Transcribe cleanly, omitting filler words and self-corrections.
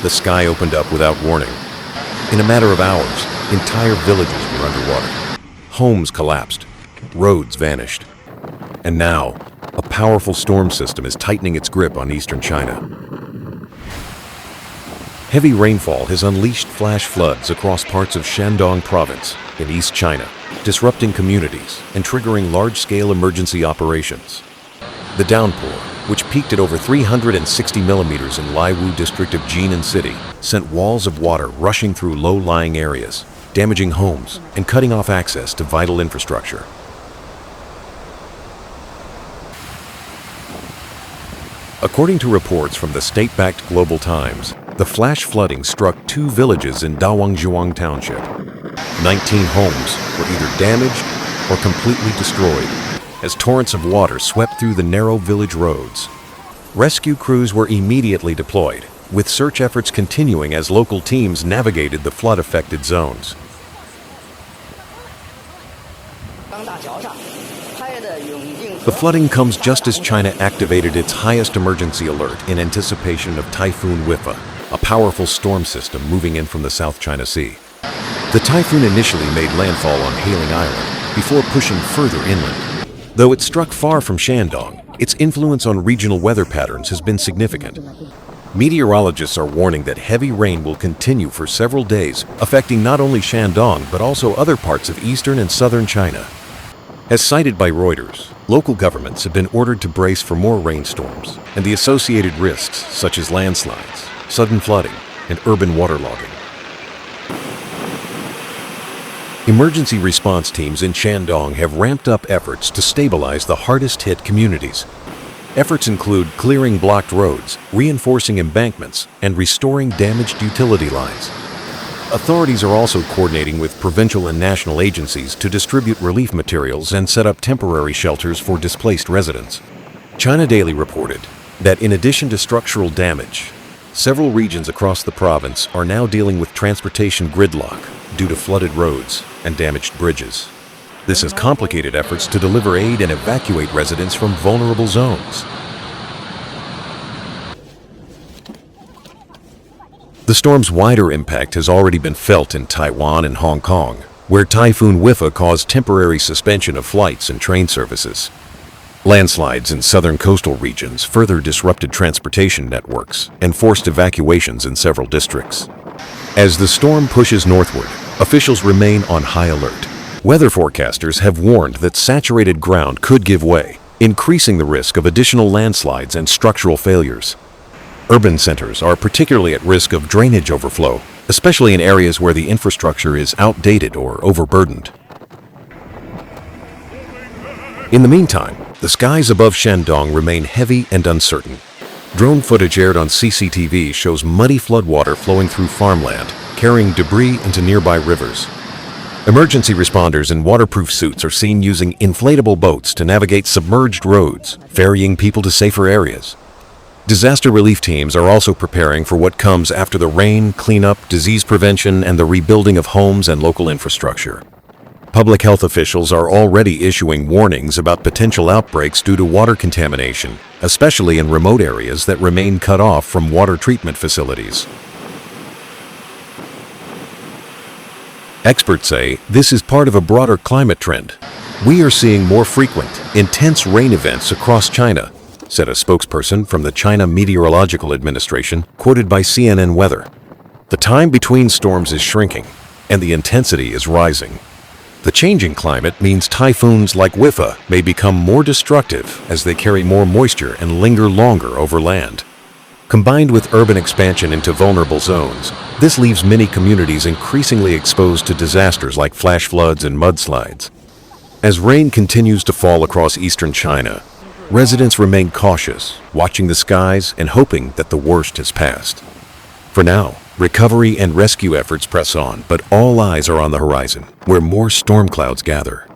The sky opened up without warning. In a matter of hours, entire villages were underwater. Homes collapsed. Roads vanished. And now, a powerful storm system is tightening its grip on eastern China. Heavy rainfall has unleashed flash floods across parts of Shandong province in East China, disrupting communities and triggering large-scale emergency operations. The downpour, which peaked at over 360 millimeters in Laiwu district of Jinan city, sent walls of water rushing through low-lying areas, damaging homes and cutting off access to vital infrastructure. According to reports from the state-backed Global Times, the flash flooding struck 2 villages in Dawangzhuang Township. 19 homes were either damaged or completely destroyed, as torrents of water swept through the narrow village roads. Rescue crews were immediately deployed, with search efforts continuing as local teams navigated the flood-affected zones. The flooding comes just as China activated its highest emergency alert in anticipation of Typhoon Wifa, a powerful storm system moving in from the South China Sea. The typhoon initially made landfall on Hailing Island before pushing further inland. Though it struck far from Shandong, its influence on regional weather patterns has been significant. Meteorologists are warning that heavy rain will continue for several days, affecting not only Shandong but also other parts of eastern and southern China. As cited by Reuters, local governments have been ordered to brace for more rainstorms and the associated risks such as landslides, sudden flooding, and urban waterlogging. Emergency response teams in Shandong have ramped up efforts to stabilize the hardest-hit communities. Efforts include clearing blocked roads, reinforcing embankments, and restoring damaged utility lines. Authorities are also coordinating with provincial and national agencies to distribute relief materials and set up temporary shelters for displaced residents. China Daily reported that in addition to structural damage, several regions across the province are now dealing with transportation gridlock due to flooded roads and damaged bridges. This has complicated efforts to deliver aid and evacuate residents from vulnerable zones. The storm's wider impact has already been felt in Taiwan and Hong Kong, where Typhoon Wifa caused temporary suspension of flights and train services. Landslides in southern coastal regions further disrupted transportation networks and forced evacuations in several districts. As the storm pushes northward, officials remain on high alert. Weather forecasters have warned that saturated ground could give way, increasing the risk of additional landslides and structural failures. Urban centers are particularly at risk of drainage overflow, especially in areas where the infrastructure is outdated or overburdened. In the meantime, the skies above Shandong remain heavy and uncertain. Drone footage aired on CCTV shows muddy floodwater flowing through farmland, carrying debris into nearby rivers. Emergency responders in waterproof suits are seen using inflatable boats to navigate submerged roads, ferrying people to safer areas. Disaster relief teams are also preparing for what comes after the rain, cleanup, disease prevention, and the rebuilding of homes and local infrastructure. Public health officials are already issuing warnings about potential outbreaks due to water contamination, especially in remote areas that remain cut off from water treatment facilities. Experts say this is part of a broader climate trend. We are seeing more frequent, intense rain events across China, said a spokesperson from the China Meteorological Administration, quoted by CNN Weather. The time between storms is shrinking, and the intensity is rising. The changing climate means typhoons like Wifa may become more destructive as they carry more moisture and linger longer over land. Combined with urban expansion into vulnerable zones, this leaves many communities increasingly exposed to disasters like flash floods and mudslides. As rain continues to fall across eastern China, residents remain cautious, watching the skies and hoping that the worst has passed. For now, recovery and rescue efforts press on, but all eyes are on the horizon, where more storm clouds gather.